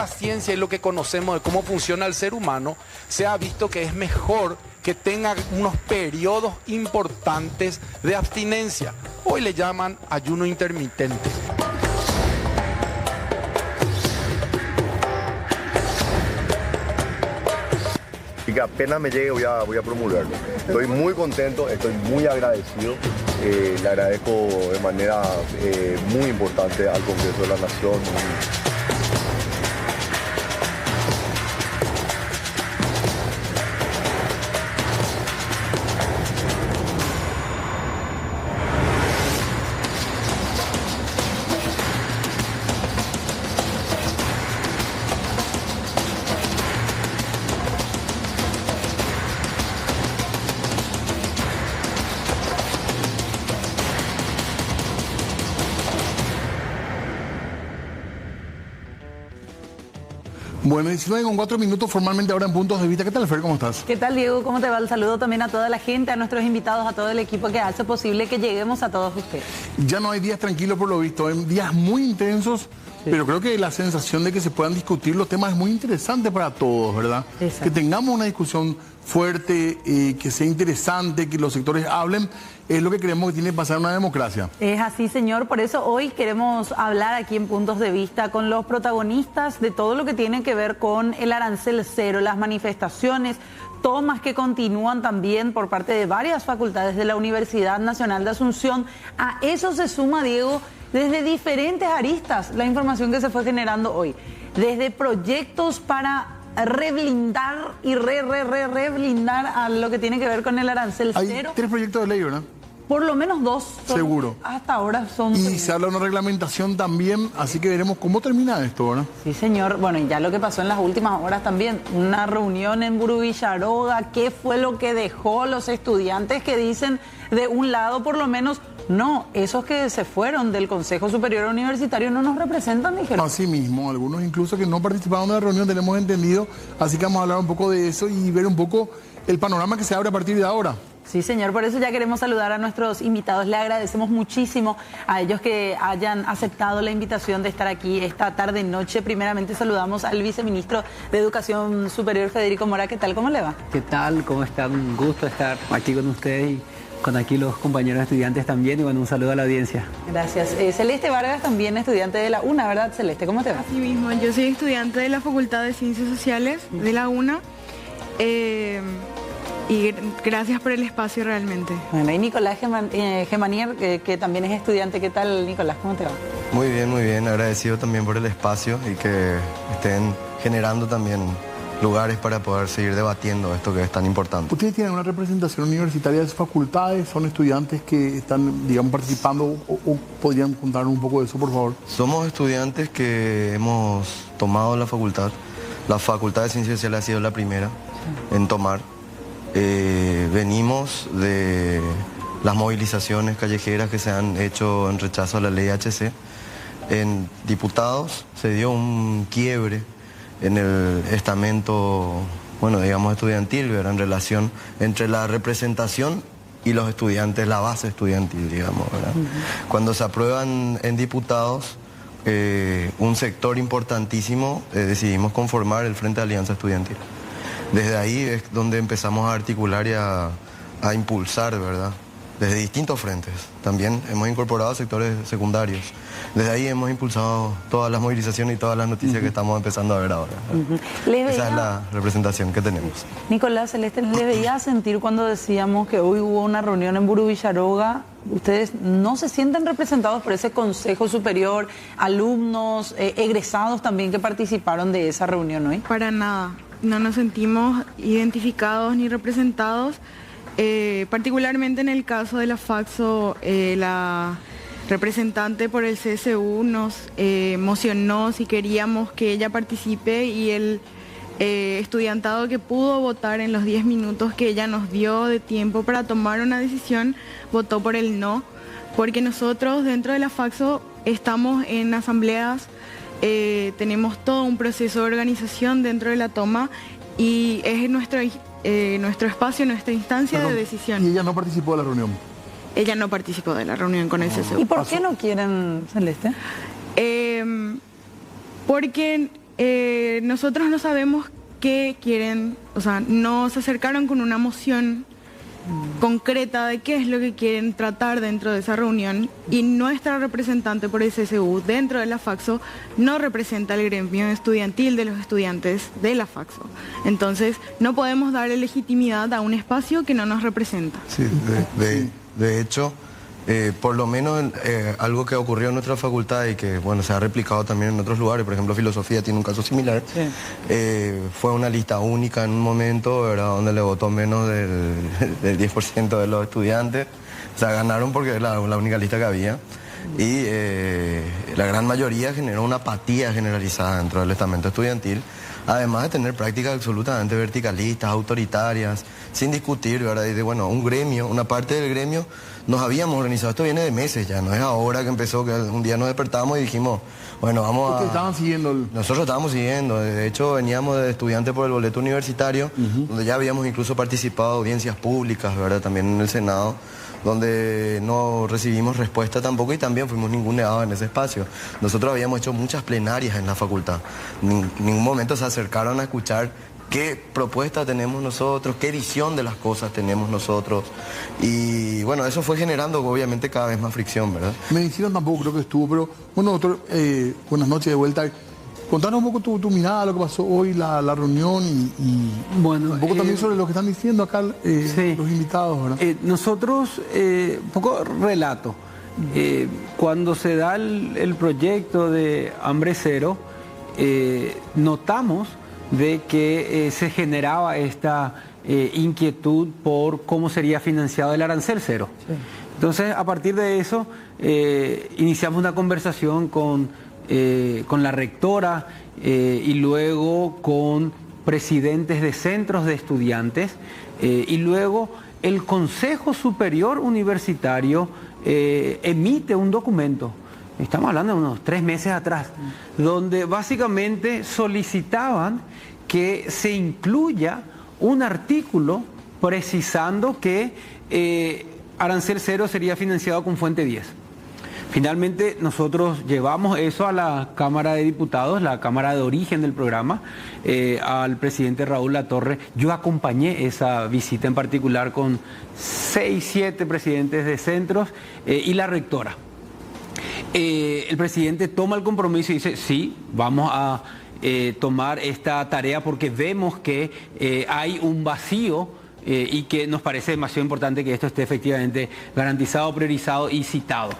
la ciencia y lo que conocemos de cómo funciona el ser humano, se ha visto que es mejor que tenga unos periodos importantes de abstinencia. Hoy le llaman ayuno intermitente. Y que apenas me llegue voy a promulgarlo. Estoy muy contento, estoy muy agradecido. Le agradezco de manera muy importante al Congreso de la Nación. Bueno, 19:04 formalmente ahora en Puntos de Vista. ¿Qué tal, Fer? ¿Cómo estás? ¿Qué tal, Diego? ¿Cómo te va? El saludo también a toda la gente, a nuestros invitados, a todo el equipo que hace posible que lleguemos a todos ustedes. Ya no hay días tranquilos por lo visto, hay días muy intensos, sí. Pero creo que la sensación de que se puedan discutir los temas es muy interesante para todos, ¿verdad? Exacto. Que tengamos una discusión fuerte, que sea interesante, que los sectores hablen, es lo que creemos que tiene que pasar en una democracia. Es así, señor. Por eso hoy queremos hablar aquí en Puntos de Vista con los protagonistas de todo lo que tiene que ver con el arancel cero, las manifestaciones, tomas que continúan también por parte de varias facultades de la Universidad Nacional de Asunción. A eso se suma, Diego, desde diferentes aristas la información que se fue generando hoy. Desde proyectos para reblindar y reblindar a lo que tiene que ver con el arancel cero. Hay 3 proyectos de ley, ¿verdad? Por lo menos 2. Seguro. Hasta ahora son... Y se habla de una reglamentación también, así que veremos cómo termina esto, ¿verdad? Sí, señor. Bueno, y ya lo que pasó en las últimas horas también, una reunión en Buruvillaroga, ¿qué fue lo que dejó los estudiantes que dicen de un lado por lo menos... No, esos que se fueron del Consejo Superior Universitario no nos representan, dijeron. Así mismo, algunos incluso que no participaron en la reunión, tenemos entendido, así que vamos a hablar un poco de eso y ver un poco el panorama que se abre a partir de ahora. Sí, señor, por eso ya queremos saludar a nuestros invitados. Le agradecemos muchísimo a ellos que hayan aceptado la invitación de estar aquí esta tarde-noche. Primeramente saludamos al viceministro de Educación Superior, Federico Mora. ¿Qué tal? ¿Cómo le va? ¿Qué tal? ¿Cómo están? Un gusto estar aquí con ustedes y con aquí los compañeros estudiantes también. Y bueno, un saludo a la audiencia. Gracias. Celeste Vargas, también estudiante de la UNA, ¿verdad, Celeste? ¿Cómo te va? Así mismo, yo soy estudiante de la Facultad de Ciencias Sociales de la UNA. Y gracias por el espacio realmente. Bueno, y Nicolás Gemanier, que también es estudiante. ¿Qué tal, Nicolás? ¿Cómo te va? Muy bien. Agradecido también por el espacio y que estén generando también lugares para poder seguir debatiendo esto que es tan importante. ¿Ustedes tienen una representación universitaria de sus facultades? ¿Son estudiantes que están, digamos, participando o podrían contarnos un poco de eso, por favor? Somos estudiantes que hemos tomado la facultad. La Facultad de Ciencias Sociales ha sido la primera en tomar. Venimos de las movilizaciones callejeras que se han hecho en rechazo a la ley HC. En diputados se dio un quiebre en el estamento, bueno, digamos estudiantil, ¿verdad? En relación entre la representación y los estudiantes, la base estudiantil, digamos, ¿verdad? Cuando se aprueban en diputados un sector importantísimo, decidimos conformar el Frente de Alianza Estudiantil. Desde ahí es donde empezamos a articular y a impulsar, ¿verdad? Desde distintos frentes. También hemos incorporado sectores secundarios. Desde ahí hemos impulsado todas las movilizaciones y todas las noticias que estamos empezando a ver ahora. Esa es la representación que tenemos. Nicolás, Celeste, ¿le veía sentir cuando decíamos que hoy hubo una reunión en Buruvillaroga? ¿Ustedes no se sienten representados por ese Consejo Superior, alumnos, egresados también que participaron de esa reunión hoy? Para nada. No nos sentimos identificados ni representados. Particularmente en el caso de la FACSO, la representante por el CSU nos emocionó si queríamos que ella participe y el estudiantado que pudo votar en los 10 minutos que ella nos dio de tiempo para tomar una decisión, votó por el no, porque nosotros dentro de la FACSO estamos en asambleas, tenemos todo un proceso de organización dentro de la toma y es nuestro espacio, nuestra instancia de decisión. ¿Y ella no participó de la reunión? Ella no participó de la reunión con el CSU. ¿Y por qué no quieren, Celeste? Porque nosotros no sabemos qué quieren, o sea, nos acercaron con una moción concreta de qué es lo que quieren tratar dentro de esa reunión, y nuestra representante por el CSU dentro de la FACSO no representa el gremio estudiantil de los estudiantes de la FACSO. Entonces no podemos darle legitimidad a un espacio que no nos representa. Sí, de hecho, por lo menos algo que ocurrió en nuestra facultad y que bueno, se ha replicado también en otros lugares, por ejemplo filosofía tiene un caso similar, fue una lista única en un momento, ¿verdad?, donde le votó menos del 10% de los estudiantes. O sea, ganaron porque era la única lista que había, y la gran mayoría generó una apatía generalizada dentro del estamento estudiantil, además de tener prácticas absolutamente verticalistas, autoritarias, sin discutir, ¿verdad? Y de, bueno, un gremio, una parte del gremio, nos habíamos organizado, esto viene de meses ya, no es ahora que empezó, que un día nos despertamos y dijimos, bueno, vamos a... ¿Ustedes estaban siguiendo? Nosotros estábamos siguiendo, de hecho veníamos de estudiantes por el boleto universitario, donde ya habíamos incluso participado de audiencias públicas, ¿verdad?, también en el Senado, donde no recibimos respuesta tampoco y también fuimos ninguneados en ese espacio. Nosotros habíamos hecho muchas plenarias en la facultad, en ningún momento se acercaron a escuchar qué propuesta tenemos nosotros, qué visión de las cosas tenemos nosotros, y bueno, eso fue generando obviamente cada vez más fricción, ¿verdad? Medicina tampoco creo que estuvo, pero bueno, doctor, buenas noches de vuelta. Contanos un poco tu mirada, lo que pasó hoy, la reunión y bueno, un poco también sobre lo que están diciendo acá los invitados, ¿verdad? Nosotros, un poco relato, cuando se da el proyecto de Hambre Cero, notamos de que se generaba esta inquietud por cómo sería financiado el arancel cero. Sí. Entonces, a partir de eso, iniciamos una conversación con la rectora y luego con presidentes de centros de estudiantes y luego el Consejo Superior Universitario emite un documento. Estamos hablando de unos 3 meses atrás, donde básicamente solicitaban que se incluya un artículo precisando que arancel cero sería financiado con fuente 10. Finalmente nosotros llevamos eso a la Cámara de Diputados, la Cámara de origen del programa, al presidente Raúl Latorre. Yo acompañé esa visita en particular con 6, 7 presidentes de centros y la rectora. El presidente toma el compromiso y dice, sí, vamos a tomar esta tarea porque vemos que hay un vacío y que nos parece demasiado importante que esto esté efectivamente garantizado, priorizado y citado.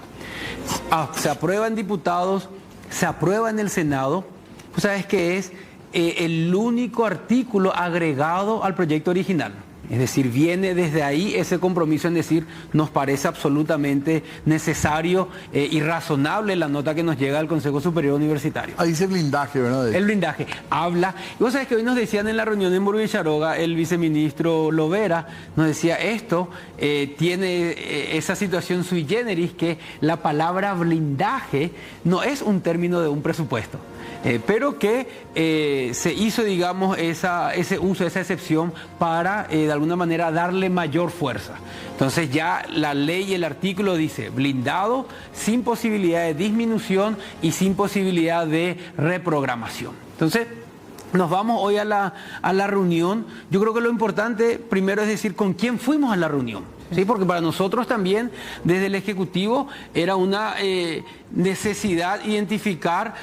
Se aprueba en diputados, se aprueba en el Senado. Pues sabes que es el único artículo agregado al proyecto original. Es decir, viene desde ahí ese compromiso en decir, nos parece absolutamente necesario y razonable la nota que nos llega al Consejo Superior Universitario. Ahí dice blindaje, ¿verdad? El blindaje habla. Y vos sabés que hoy nos decían en la reunión en Burguicharoga, el viceministro Lovera nos decía esto, tiene esa situación sui generis que la palabra blindaje no es un término de un presupuesto. Pero que se hizo, digamos, ese uso, esa excepción para, de alguna manera, darle mayor fuerza. Entonces ya la ley y el artículo dice blindado, sin posibilidad de disminución y sin posibilidad de reprogramación. Entonces, nos vamos hoy a la reunión. Yo creo que lo importante primero es decir con quién fuimos a la reunión. ¿Sí? Porque para nosotros también, desde el Ejecutivo, era una necesidad identificar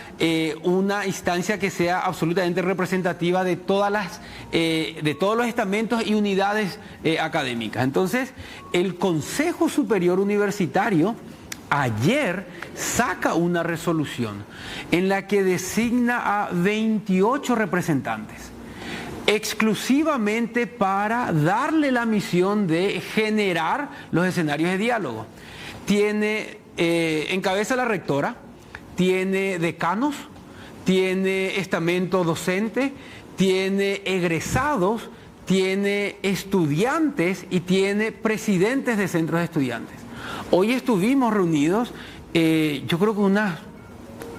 una instancia que sea absolutamente representativa de todos los estamentos y unidades académicas. Entonces, el Consejo Superior Universitario ayer saca una resolución en la que designa a 28 representantes, exclusivamente para darle la misión de generar los escenarios de diálogo. Tiene encabeza la rectora, tiene decanos, tiene estamento docente, tiene egresados, tiene estudiantes y tiene presidentes de centros de estudiantes. Hoy estuvimos reunidos, yo creo que unas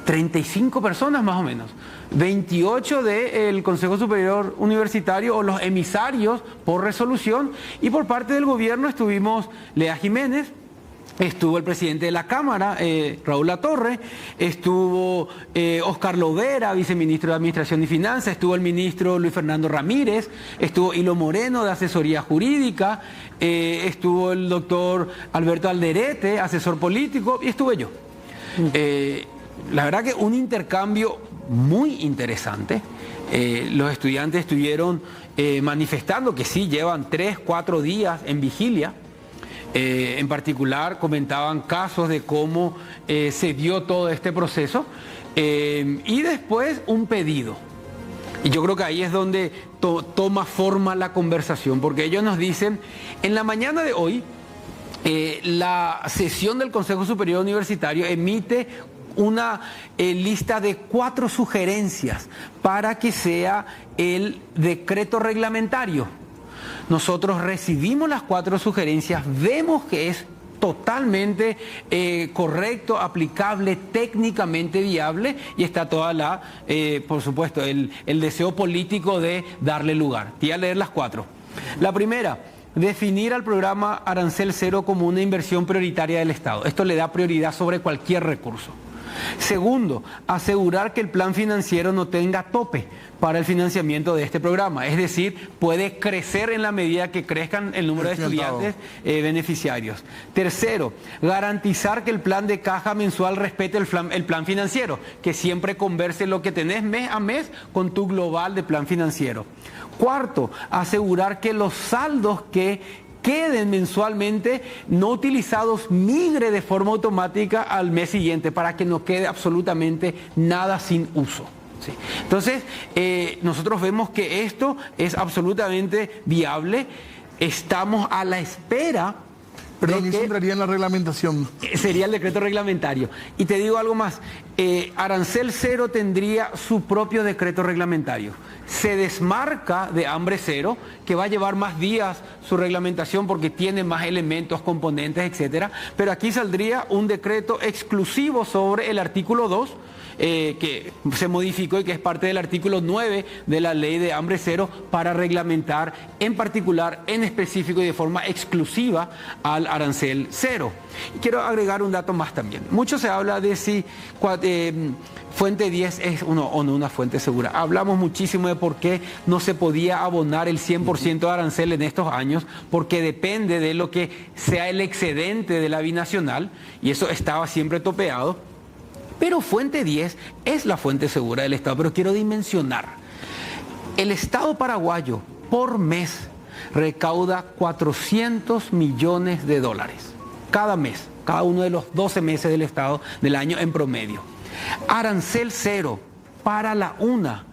35 personas más o menos. 28 del Consejo Superior Universitario o los emisarios por resolución, y por parte del gobierno estuvimos Lea Jiménez, Estuvo el presidente de la Cámara, Raúl Latorre, estuvo Oscar Lovera, viceministro de Administración y Finanzas, estuvo el ministro Luis Fernando Ramírez, estuvo Hilo Moreno de Asesoría Jurídica, estuvo el doctor Alberto Alderete, asesor político, y estuve yo. La verdad que un intercambio muy interesante. Los estudiantes estuvieron manifestando que sí, llevan 3, 4 días en vigilia. En particular comentaban casos de cómo se dio todo este proceso y después un pedido. Y yo creo que ahí es donde toma forma la conversación, porque ellos nos dicen, en la mañana de hoy, la sesión del Consejo Superior Universitario emite una lista de 4 sugerencias para que sea el decreto reglamentario. Nosotros recibimos las 4 sugerencias, vemos que es totalmente correcto, aplicable, técnicamente viable, y está toda la, por supuesto, el deseo político de darle lugar. Te voy a leer las 4. La primera, definir al programa Arancel Cero como una inversión prioritaria del Estado. Esto le da prioridad sobre cualquier recurso. Segundo, asegurar que el plan financiero no tenga tope para el financiamiento de este programa, es decir, puede crecer en la medida que crezcan el número de estudiantes beneficiarios. Tercero, garantizar que el plan de caja mensual respete el plan financiero, que siempre converse lo que tenés mes a mes con tu global de plan financiero. Cuarto, asegurar que los saldos que queden mensualmente no utilizados migre de forma automática al mes siguiente para que no quede absolutamente nada sin uso. ¿Sí? Entonces, nosotros vemos que esto es absolutamente viable. Estamos a la espera. Perdón, eso entraría en la reglamentación. Sería el decreto reglamentario. Y te digo algo más, Arancel Cero tendría su propio decreto reglamentario. Se desmarca de Hambre Cero, que va a llevar más días su reglamentación porque tiene más elementos, componentes, etcétera. Pero aquí saldría un decreto exclusivo sobre el artículo 2, que se modificó y que es parte del artículo 9 de la ley de Hambre Cero para reglamentar en particular, en específico y de forma exclusiva al Arancel Cero. Y quiero agregar un dato más también. Mucho se habla de si fuente 10 es o no una fuente segura. Hablamos muchísimo de por qué no se podía abonar el 100% de arancel en estos años, porque depende de lo que sea el excedente de la binacional, y eso estaba siempre topeado. Pero fuente 10 es la fuente segura del Estado. Pero quiero dimensionar. El Estado paraguayo por mes recauda 400 millones de dólares. Cada mes, cada uno de los 12 meses del Estado del año en promedio. Arancel Cero para la UNA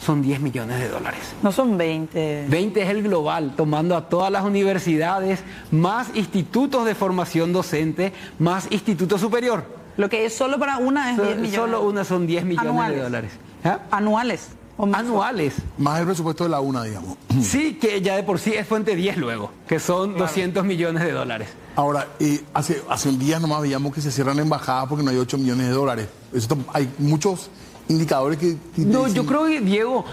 son 10 millones de dólares. No son 20. 20 es el global, tomando a todas las universidades, más institutos de formación docente, más instituto superior. Lo que es solo para una es 10 millones. Solo una son 10 millones anuales. De dólares. ¿Ah? Anuales. Anuales. Más el presupuesto de la UNA, digamos. Sí, que ya de por sí es fuente 10 luego, que son 200 millones de dólares. Ahora, hace un día nomás veíamos que se cierran embajadas porque no hay 8 millones de dólares. Hay muchos indicadores que... No, yo creo que, Diego,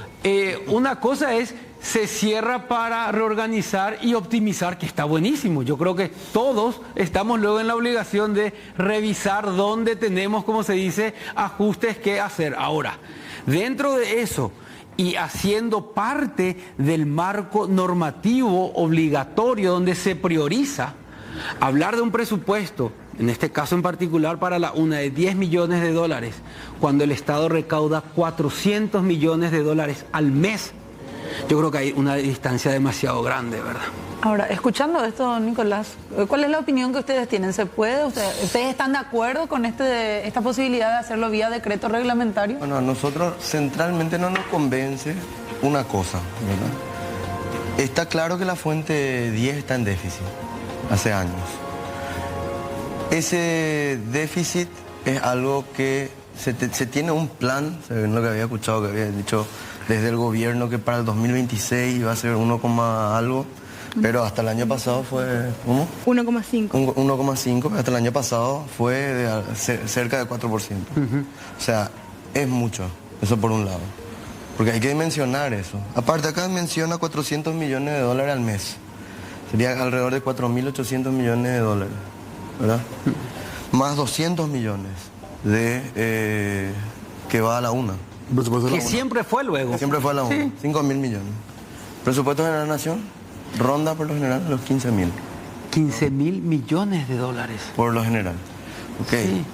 una cosa es... se cierra para reorganizar y optimizar, que está buenísimo. Yo creo que todos estamos luego en la obligación de revisar dónde tenemos, como se dice, ajustes que hacer. Ahora, dentro de eso y haciendo parte del marco normativo obligatorio donde se prioriza, hablar de un presupuesto, en este caso en particular para la UNA, de 10 millones de dólares, cuando el Estado recauda 400 millones de dólares al mes, yo creo que hay una distancia demasiado grande, ¿verdad? Ahora, escuchando esto, Nicolás, ¿cuál es la opinión que ustedes tienen? ¿Se puede? ¿Ustedes están de acuerdo con esta posibilidad de hacerlo vía decreto reglamentario? Bueno, a nosotros centralmente no nos convence una cosa, ¿verdad? Está claro que la fuente 10 está en déficit hace años. Ese déficit es algo que se tiene un plan, según lo que había escuchado, que había dicho desde el gobierno, que para el 2026 iba a ser 1, algo, pero hasta el año pasado fue, ¿cómo? 1,5. 1,5, hasta el año pasado fue cerca de 4%. O sea, es mucho, eso por un lado. Porque hay que dimensionar eso. Aparte, acá menciona 400 millones de dólares al mes. Sería alrededor de 4.800 millones de dólares. ¿verdad? Más 200 millones que va a la UNA. Que siempre fue luego. Siempre fue a la UNA, sí. 5.000 millones. Presupuesto general de la Nación ronda por lo general los 15.000. 15.000 millones de dólares. Por lo general. Ok. Sí.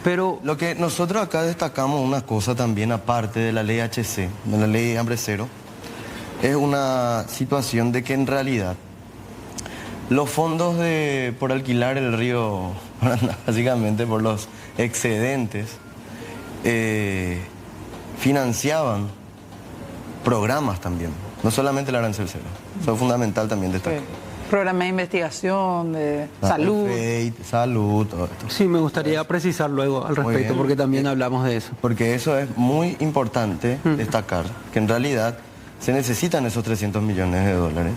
Pero lo que nosotros acá destacamos una cosa también aparte de la ley HC, de la ley Hambre Cero, es una situación de que en realidad los fondos por alquilar el río, básicamente por los excedentes, financiaban programas también, no solamente el arancel cero. Eso es fundamental también destacar. Sí. Programa de investigación, de salud. Salud, todo esto. Sí, me gustaría precisar luego al respecto, porque también hablamos de eso. Porque eso es muy importante destacar, que en realidad se necesitan esos 300 millones de dólares,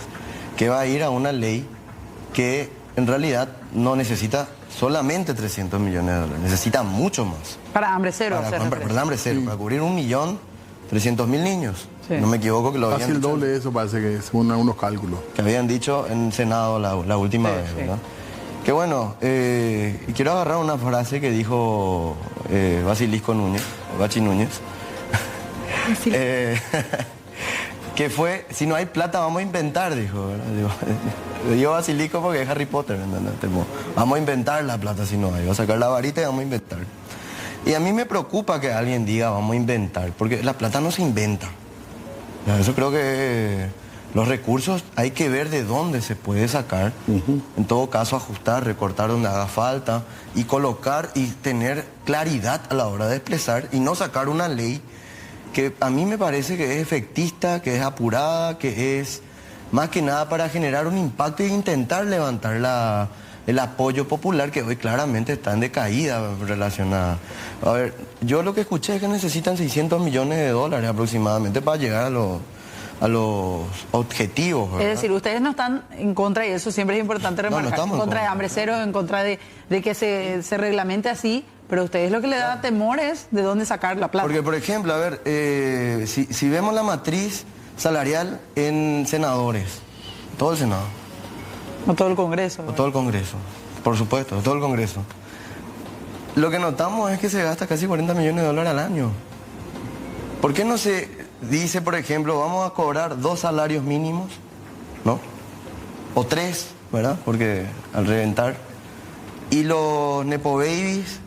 que va a ir a una ley que en realidad no necesita solamente 300 millones de dólares, necesita mucho más. Para Hambre Cero. Para el Hambre Cero, para cubrir 1.300.000 niños. Sí. No me equivoco que lo habían casi el doble de eso parece que es unos cálculos. Que habían dicho en Senado la última vez, ¿verdad? Que bueno, y quiero agarrar una frase que dijo Basilisco Núñez, Bachi Núñez, que fue, si no hay plata vamos a inventar, dijo, ¿verdad? Digo Basilisco porque es Harry Potter, ¿verdad? Vamos a inventar la plata si no hay, va a sacar la varita y vamos a inventar. Y a mí me preocupa que alguien diga vamos a inventar, porque la plata no se inventa. Eso creo que los recursos hay que ver de dónde se puede sacar, en todo caso ajustar, recortar donde haga falta y colocar y tener claridad a la hora de expresar y no sacar una ley que a mí me parece que es efectista, que es apurada, que es más que nada para generar un impacto e intentar levantar el apoyo popular que hoy claramente está en decaída relacionada. A ver, yo lo que escuché es que necesitan 600 millones de dólares aproximadamente para llegar a los objetivos, ¿verdad? Es decir, ustedes no están en contra, y eso siempre es importante remarcar, en contra de Hambre Cero, en contra de que se reglamente así, pero a ustedes lo que le da temor es de dónde sacar la plata. Porque, por ejemplo, a ver, si vemos la matriz salarial en senadores, todo el Senado. O todo el Congreso. O todo el Congreso, por supuesto, todo el Congreso. Lo que notamos es que se gasta casi 40 millones de dólares al año. ¿Por qué no se dice, por ejemplo, vamos a cobrar 2 salarios mínimos, ¿no? O 3, ¿verdad? Porque al reventar. Y los Nepo Babies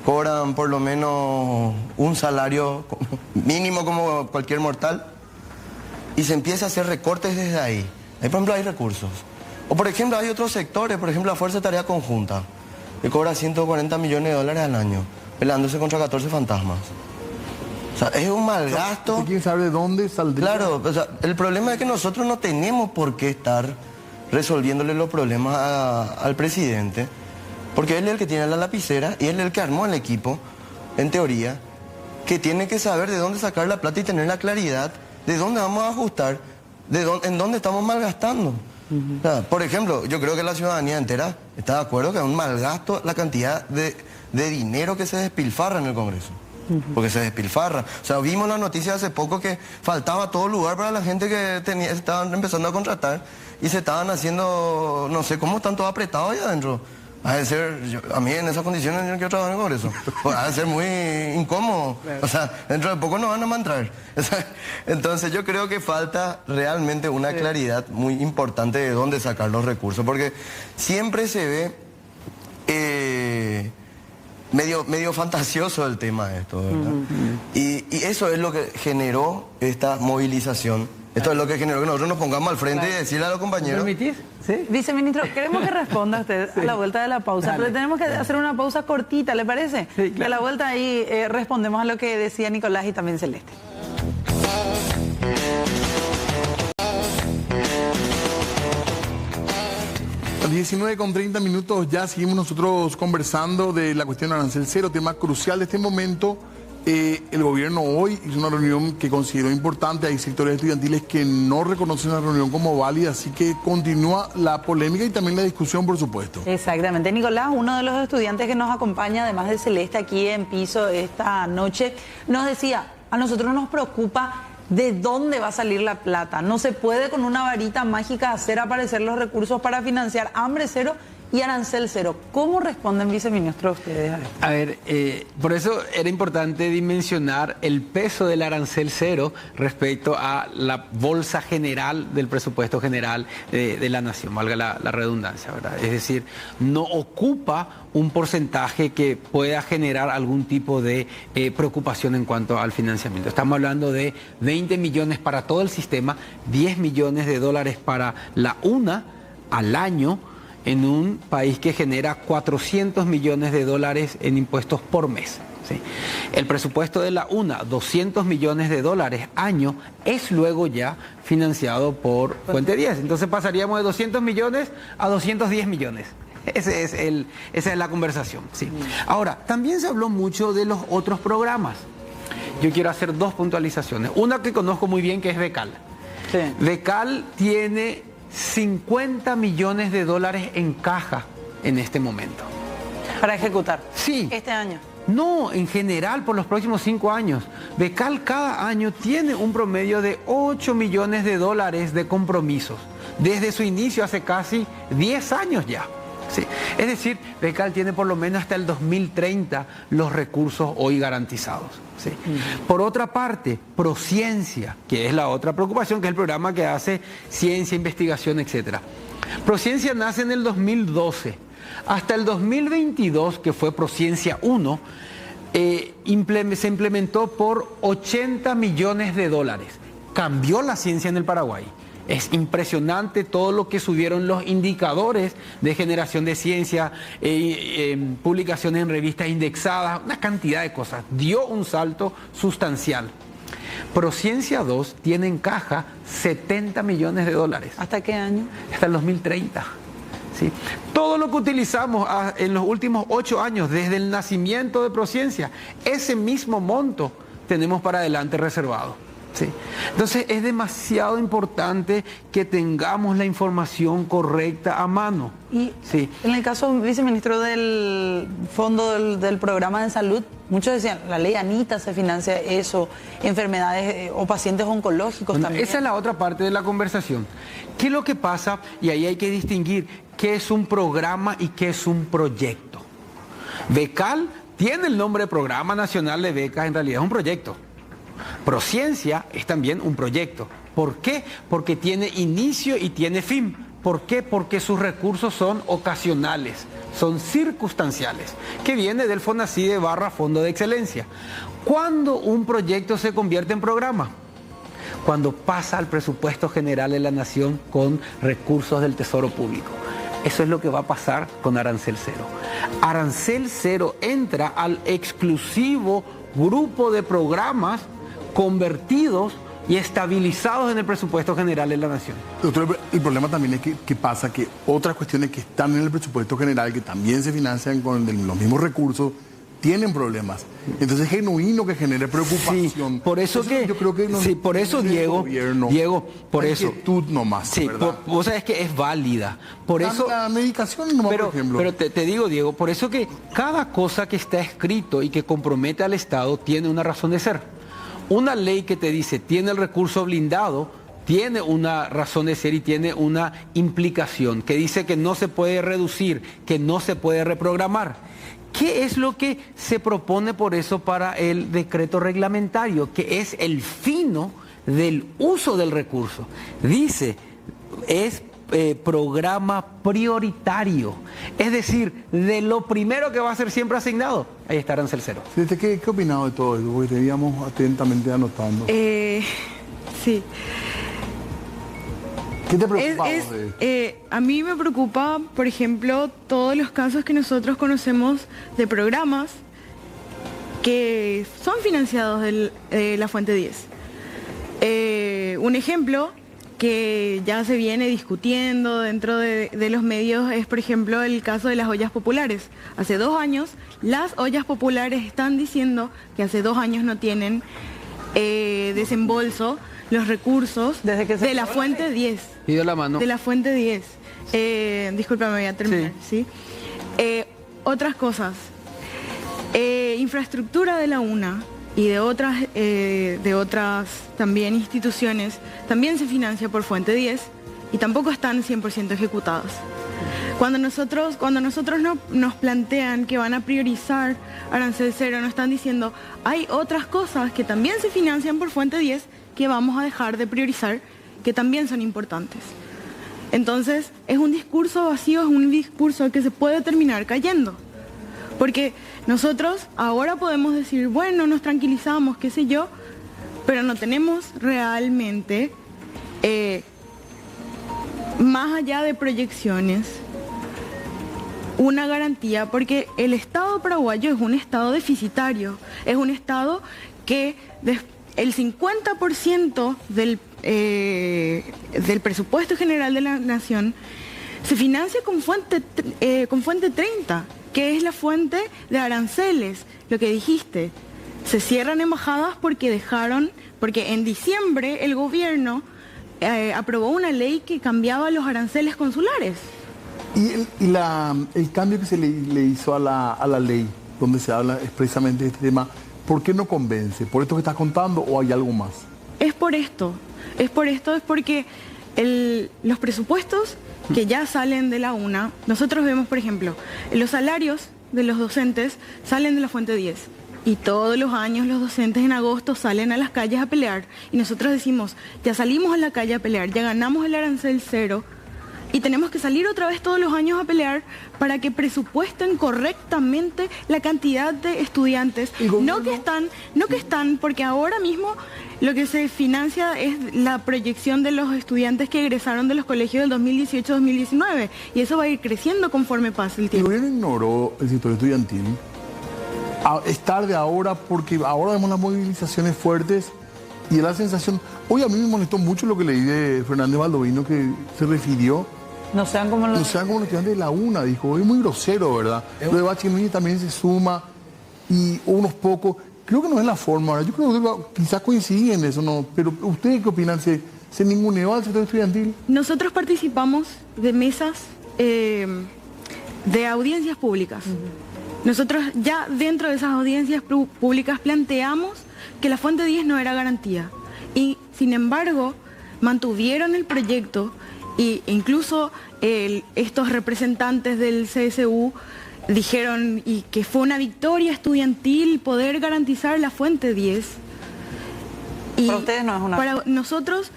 cobran por lo menos un salario mínimo como cualquier mortal. Y se empieza a hacer recortes desde ahí. Ahí, por ejemplo, hay recursos. O, por ejemplo, hay otros sectores, por ejemplo, la Fuerza de Tarea Conjunta, que cobra 140 millones de dólares al año, peleándose contra 14 fantasmas. O sea, es un mal gasto. ¿Quién sabe de dónde saldría? Claro, o sea, el problema es que nosotros no tenemos por qué estar resolviéndole los problemas al presidente, porque él es el que tiene la lapicera y él es el que armó el equipo, en teoría, que tiene que saber de dónde sacar la plata y tener la claridad de dónde vamos a ajustar, en dónde estamos malgastando. O sea, por ejemplo, yo creo que la ciudadanía entera está de acuerdo que es un mal gasto la cantidad de dinero que se despilfarra en el Congreso. Porque se despilfarra. O sea, vimos la noticia hace poco que faltaba todo lugar para la gente que estaban empezando a contratar y se estaban haciendo, no sé cómo están todos apretados ahí adentro. A mí en esas condiciones yo no quiero trabajar en el Congreso. Va a ser muy incómodo. O sea, dentro de poco nos van a mandar. Entonces yo creo que falta realmente una claridad muy importante de dónde sacar los recursos. Porque siempre se ve medio fantasioso el tema de esto, ¿verdad? Y eso es lo que generó esta movilización. Esto es lo que generó que nosotros nos pongamos al frente y decirle a los compañeros. ¿Me permitís? ¿Sí? Viceministro, queremos que responda usted a la vuelta de la pausa, pero tenemos que hacer una pausa cortita, ¿le parece? Sí, claro. A la vuelta ahí respondemos a lo que decía Nicolás y también Celeste. 19:30 ya seguimos nosotros conversando de la cuestión arancel cero, tema crucial de este momento. El gobierno hoy hizo una reunión que consideró importante. Hay sectores estudiantiles que no reconocen la reunión como válida, así que continúa la polémica y también la discusión, por supuesto. Exactamente. Nicolás, uno de los estudiantes que nos acompaña, además de Celeste, aquí en piso esta noche, nos decía, a nosotros nos preocupa de dónde va a salir la plata. No se puede con una varita mágica hacer aparecer los recursos para financiar Hambre Cero y arancel cero. ¿Cómo responden, viceministro, ustedes a esto? A ver, por eso era importante dimensionar el peso del arancel cero respecto a la bolsa general del presupuesto general de la nación, valga la redundancia, ¿verdad? Es decir, no ocupa un porcentaje que pueda generar algún tipo de preocupación en cuanto al financiamiento. Estamos hablando de 20 millones para todo el sistema, 10 millones de dólares para la UNA al año, en un país que genera 400 millones de dólares en impuestos por mes. ¿Sí? El presupuesto de la UNA, 200 millones de dólares año, es luego ya financiado por Fuente 10. Entonces pasaríamos de 200 millones a 210 millones. Esa es la conversación. ¿Sí? Ahora, también se habló mucho de los otros programas. Yo quiero hacer dos puntualizaciones. Una que conozco muy bien, que es Becal. Sí. Becal tiene 50 millones de dólares en caja en este momento. Para ejecutar. Sí. Este año. No, en general por los próximos 5 años. Becal cada año tiene un promedio de 8 millones de dólares de compromisos. Desde su inicio hace casi 10 años ya. Sí. Es decir, Becal tiene por lo menos hasta el 2030 los recursos hoy garantizados. Sí. Por otra parte, Prociencia, que es la otra preocupación, que es el programa que hace ciencia, investigación, etc. Prociencia nace en el 2012. Hasta el 2022, que fue Prociencia 1, se implementó por 80 millones de dólares. Cambió la ciencia en el Paraguay. Es impresionante todo lo que subieron los indicadores de generación de ciencia, publicaciones en revistas indexadas, una cantidad de cosas. Dio un salto sustancial. Prociencia 2 tiene en caja 70 millones de dólares. ¿Hasta qué año? Hasta el 2030. ¿Sí? Todo lo que utilizamos en los últimos 8 años, desde el nacimiento de Prociencia, ese mismo monto tenemos para adelante reservado. Sí. Entonces es demasiado importante que tengamos la información correcta a mano. Y sí. En el caso, viceministro, del fondo del programa de salud, muchos decían, la ley Anita se financia eso, enfermedades o pacientes oncológicos también. Esa es la otra parte de la conversación. ¿Qué es lo que pasa? Y ahí hay que distinguir qué es un programa y qué es un proyecto. Becal tiene el nombre de Programa Nacional de Becas, en realidad es un proyecto. Prociencia es también un proyecto. ¿Por qué? Porque tiene inicio y tiene fin. ¿Por qué? Porque sus recursos son ocasionales, son circunstanciales, que viene del FONACIDE / Fondo de Excelencia. ¿Cuándo un proyecto se convierte en programa? Cuando pasa al presupuesto general de la Nación con recursos del Tesoro Público. Eso es lo que va a pasar con Arancel Cero. Arancel Cero entra al exclusivo grupo de programas convertidos y estabilizados en el presupuesto general de la Nación. Doctor, el problema también es que pasa que otras cuestiones que están en el presupuesto general, que también se financian con los mismos recursos, tienen problemas. Entonces es genuino que genere preocupación. Sí, por eso que yo creo que no, sí, por eso Diego, por eso inquietud nomás, sí, ¿verdad? Vos sabés que es válida. Por eso la medicación nomás, por ejemplo. Pero te digo, Diego, por eso que cada cosa que está escrito y que compromete al Estado tiene una razón de ser. Una ley que te dice tiene el recurso blindado tiene una razón de ser y tiene una implicación que dice que no se puede reducir, que no se puede reprogramar. ¿Qué es lo que se propone por eso para el decreto reglamentario? Que es el fino del uso del recurso. Dice, es programa prioritario. Es decir, de lo primero que va a ser siempre asignado, ahí está Arancel Cero. ¿Qué ha opinado de todo eso? Porque te íbamos atentamente anotando. Sí. ¿Qué te preocupa de esto? A mí me preocupa, por ejemplo, todos los casos que nosotros conocemos de programas que son financiados de la Fuente 10. Un ejemplo que ya se viene discutiendo dentro de los medios es, por ejemplo, el caso de las ollas populares. Hace 2 años, las ollas populares están diciendo que hace 2 años no tienen desembolso los recursos de la Fuente 10. Pido la mano. De la Fuente 10. Discúlpame, voy a terminar. Sí. Otras cosas. Infraestructura de la UNA y de otras también instituciones también se financia por Fuente 10 y tampoco están 100% ejecutados. Cuando nosotros nos plantean que van a priorizar arancel cero, nos están diciendo, hay otras cosas que también se financian por fuente 10 que vamos a dejar de priorizar, que también son importantes. Entonces, es un discurso vacío, es un discurso que se puede terminar cayendo. Porque nosotros ahora podemos decir, bueno, nos tranquilizamos, qué sé yo, pero no tenemos realmente, más allá de proyecciones, una garantía, porque el Estado paraguayo es un Estado deficitario, es un Estado que el 50% del presupuesto general de la nación se financia con fuente 30, que es la fuente de aranceles, lo que dijiste. Se cierran embajadas porque en diciembre el gobierno aprobó una ley que cambiaba los aranceles consulares. Y el cambio que se le hizo a la ley, donde se habla expresamente de este tema, ¿por qué no convence? ¿Por esto que estás contando o hay algo más? Es porque los presupuestos que ya salen de la UNA, nosotros vemos, por ejemplo, los salarios de los docentes salen de la fuente 10. Y todos los años los docentes en agosto salen a las calles a pelear. Y nosotros decimos, ya salimos a la calle a pelear, ya ganamos el arancel cero. Y tenemos que salir otra vez todos los años a pelear para que presupuesten correctamente la cantidad de estudiantes. No que están, porque ahora mismo lo que se financia es la proyección de los estudiantes que egresaron de los colegios del 2018-2019. Y eso va a ir creciendo conforme pase el tiempo. El gobierno ignoró el sector estudiantil. Es tarde ahora porque ahora vemos las movilizaciones fuertes y la sensación... Hoy a mí me molestó mucho lo que leí de Fernández Baldovino, que se refirió... No sean como los estudiantes de la UNA, dijo. Es muy grosero, ¿verdad? Lo de Bachi Núñez también se suma y unos pocos. Creo que no es la forma. Yo creo que quizás coinciden en eso, ¿no? Pero ¿ustedes qué opinan? ¿Se ninguneó al sector estudiantil? Nosotros participamos de mesas de audiencias públicas. Nosotros ya dentro de esas audiencias públicas planteamos que la fuente 10 no era garantía. Y sin embargo, mantuvieron el proyecto e incluso estos representantes del CSU dijeron y que fue una victoria estudiantil poder garantizar la fuente 10. Y para ustedes no es una... Para nosotros,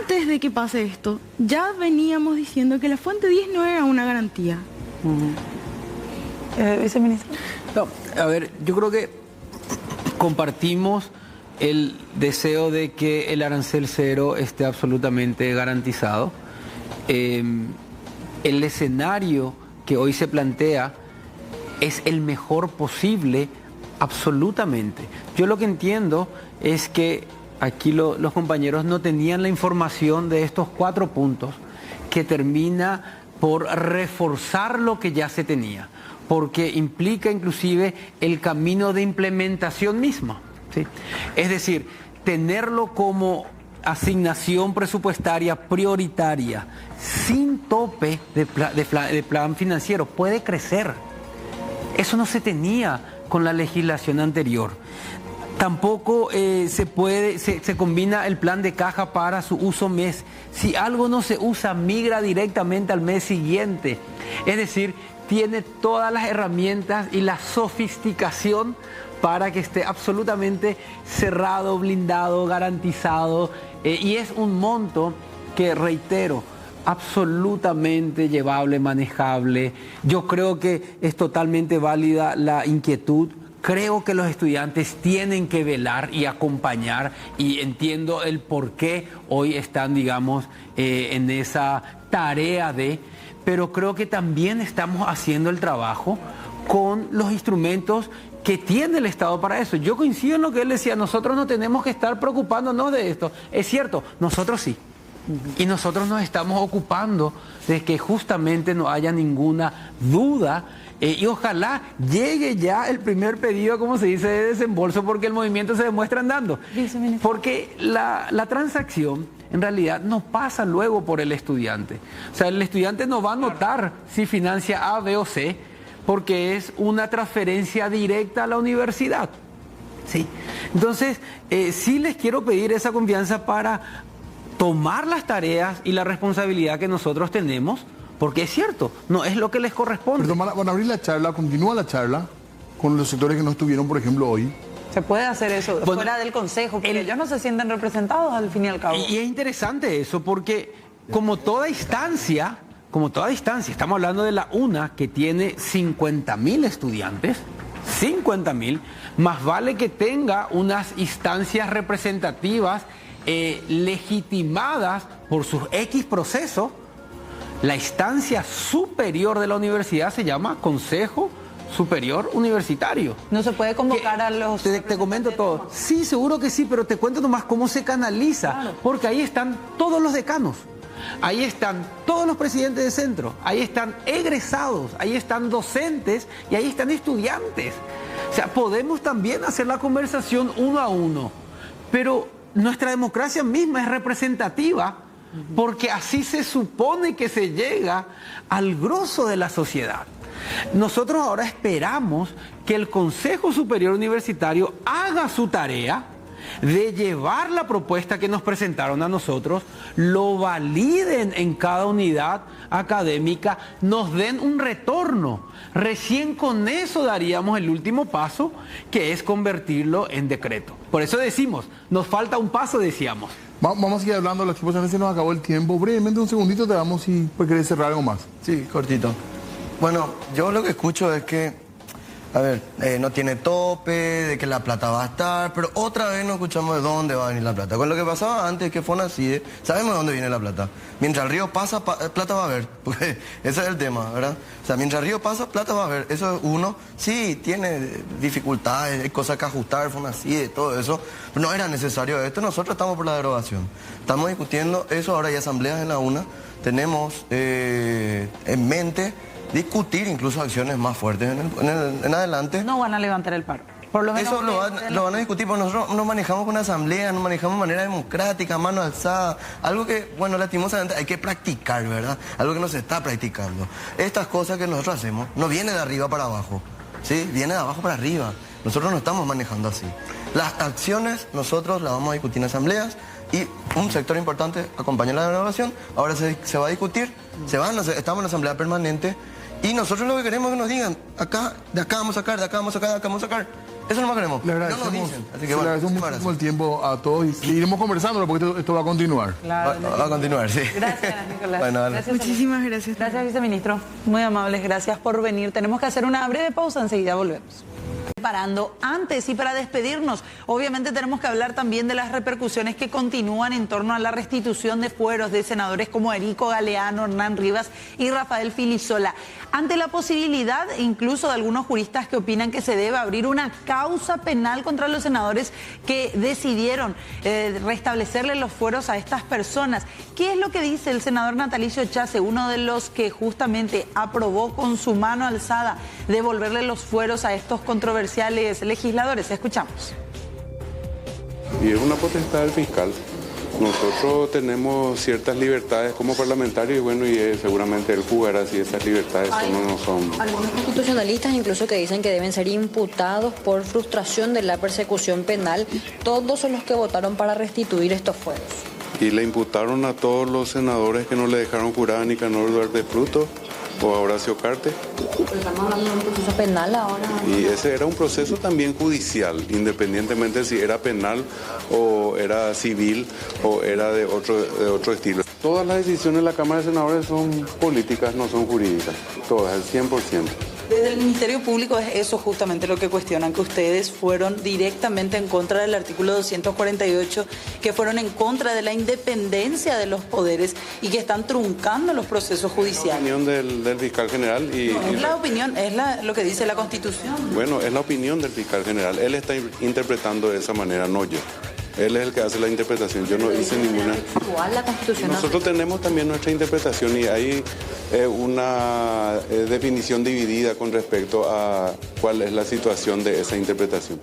antes de que pase esto, ya veníamos diciendo que la fuente 10 no era una garantía. Viceministro. No, a ver, yo creo que compartimos el deseo de que el arancel cero esté absolutamente garantizado. El escenario que hoy se plantea es el mejor posible, absolutamente. Yo lo que entiendo es que aquí los compañeros no tenían la información de estos 4 puntos que termina por reforzar lo que ya se tenía, porque implica inclusive el camino de implementación misma, ¿sí? Es decir, tenerlo como asignación presupuestaria prioritaria, sin tope de plan financiero, puede crecer. Eso no se tenía con la legislación anterior. Tampoco se combina el plan de caja para su uso mes. Si algo no se usa, migra directamente al mes siguiente. Es decir, tiene todas las herramientas y la sofisticación para que esté absolutamente cerrado, blindado, garantizado. Y es un monto que, reitero, absolutamente llevable, manejable. Yo creo que es totalmente válida la inquietud. Creo que los estudiantes tienen que velar y acompañar, y entiendo el por qué hoy están, digamos, en esa tarea pero creo que también estamos haciendo el trabajo con los instrumentos que tiene el Estado para eso. Yo coincido en lo que él decía, nosotros no tenemos que estar preocupándonos de esto. Es cierto, nosotros sí. Y nosotros nos estamos ocupando de que justamente no haya ninguna duda. Y ojalá llegue ya el primer pedido, como se dice, de desembolso, porque el movimiento se demuestra andando. Porque la transacción en realidad no pasa luego por el estudiante. O sea, el estudiante no va a notar si financia A, B o C, porque es una transferencia directa a la universidad. ¿Sí? Entonces, sí les quiero pedir esa confianza para tomar las tareas y la responsabilidad que nosotros tenemos, porque es cierto, no es lo que les corresponde. Pero van a abrir la charla, continúa la charla con los sectores que no estuvieron, por ejemplo, hoy. Se puede hacer eso fuera del Consejo, porque ellos no se sienten representados al fin y al cabo. Y es interesante eso, porque como toda instancia, estamos hablando de la UNA, que tiene 50.000 estudiantes, 50.000, más vale que tenga unas instancias representativas legitimadas por sus X procesos. La instancia superior de la universidad se llama Consejo Superior Universitario. No se puede convocar a los... Te comento todo. Sí, seguro que sí, pero te cuento nomás cómo se canaliza. Claro. Porque ahí están todos los decanos, ahí están todos los presidentes de centro, ahí están egresados, ahí están docentes y ahí están estudiantes. O sea, podemos también hacer la conversación uno a uno, pero nuestra democracia misma es representativa porque así se supone que se llega al grosso de la sociedad. Nosotros ahora esperamos que el Consejo Superior Universitario haga su tarea de llevar la propuesta que nos presentaron a nosotros, lo validen en cada unidad académica, nos den un retorno. Recién con eso daríamos el último paso, que es convertirlo en decreto. Por eso decimos, nos falta un paso, decíamos. Vamos a seguir hablando, los tipos, a veces nos acabó el tiempo. Brevemente, un segundito, te damos si querés cerrar algo más. Sí, cortito. Bueno, yo lo que escucho es que, a ver, no tiene tope, de que la plata va a estar, pero otra vez no escuchamos de dónde va a venir la plata. Con lo que pasaba antes, que fue así, sabemos de dónde viene la plata. Mientras el río pasa, plata va a haber, porque ese es el tema, ¿verdad? O sea, mientras el río pasa, plata va a haber. Eso es uno. Sí, tiene dificultades, hay cosas que ajustar, fue así, de todo eso. Pero no era necesario esto, nosotros estamos por la derogación. Estamos discutiendo eso, ahora hay asambleas en la UNA. Tenemos en mente discutir incluso acciones más fuertes en adelante. No van a levantar el paro. Por lo menos eso lo van a discutir, porque nosotros nos manejamos con una asamblea, nos manejamos de manera democrática, mano alzada, algo que, bueno, lastimosamente hay que practicar, ¿verdad? Algo que no se está practicando. Estas cosas que nosotros hacemos no viene de arriba para abajo, ¿sí? Viene de abajo para arriba. Nosotros no estamos manejando así. Las acciones nosotros las vamos a discutir en asambleas y un sector importante acompaña la derogación. Ahora se va a discutir, estamos en la asamblea permanente. Y nosotros lo que queremos es que nos digan, acá, de acá vamos a sacar, de acá vamos a sacar, de acá vamos a sacar. Eso no más queremos. Le agradecemos, no nos dicen. Así que le agradecemos muchísimo el tiempo a todos y seguiremos conversando porque esto va a continuar. Claro, va a continuar, sí. Gracias, Nicolás. Bueno, gracias, muchísimas gracias. Gracias, viceministro. Muy amables, gracias por venir. Tenemos que hacer una breve pausa, enseguida volvemos. Preparando antes y para despedirnos, obviamente tenemos que hablar también de las repercusiones que continúan en torno a la restitución de fueros de senadores como Erico Galeano, Hernán Rivas y Rafael Filisola. Ante la posibilidad incluso de algunos juristas que opinan que se debe abrir una causa penal contra los senadores que decidieron restablecerle los fueros a estas personas. ¿Qué es lo que dice el senador Natalicio Chase, uno de los que justamente aprobó con su mano alzada devolverle los fueros a estos controversiales legisladores? Escuchamos. Y es una potestad del fiscal. Nosotros tenemos ciertas libertades como parlamentarios y bueno, y seguramente él jugará si esas libertades no son... Algunos constitucionalistas incluso que dicen que deben ser imputados por frustración de la persecución penal. Todos son los que votaron para restituir estos fueros. Y le imputaron a todos los senadores que no le dejaron jurar a Nicanor Duarte Fruto o a Horacio Carte. Estamos hablando de un proceso penal ahora. Y ese era un proceso también judicial, independientemente de si era penal o era civil o era de otro estilo. Todas las decisiones de la Cámara de Senadores son políticas, no son jurídicas. Todas, el 100%. Desde el Ministerio Público es eso justamente lo que cuestionan, que ustedes fueron directamente en contra del artículo 248, que fueron en contra de la independencia de los poderes y que están truncando los procesos judiciales. Es la opinión del fiscal general y... No, es la opinión, es lo que dice la Constitución. Bueno, es la opinión del fiscal general. Él está interpretando de esa manera, no yo. Él es el que hace la interpretación, yo no hice ninguna. Nosotros tenemos también nuestra interpretación y hay una definición dividida con respecto a cuál es la situación de esa interpretación.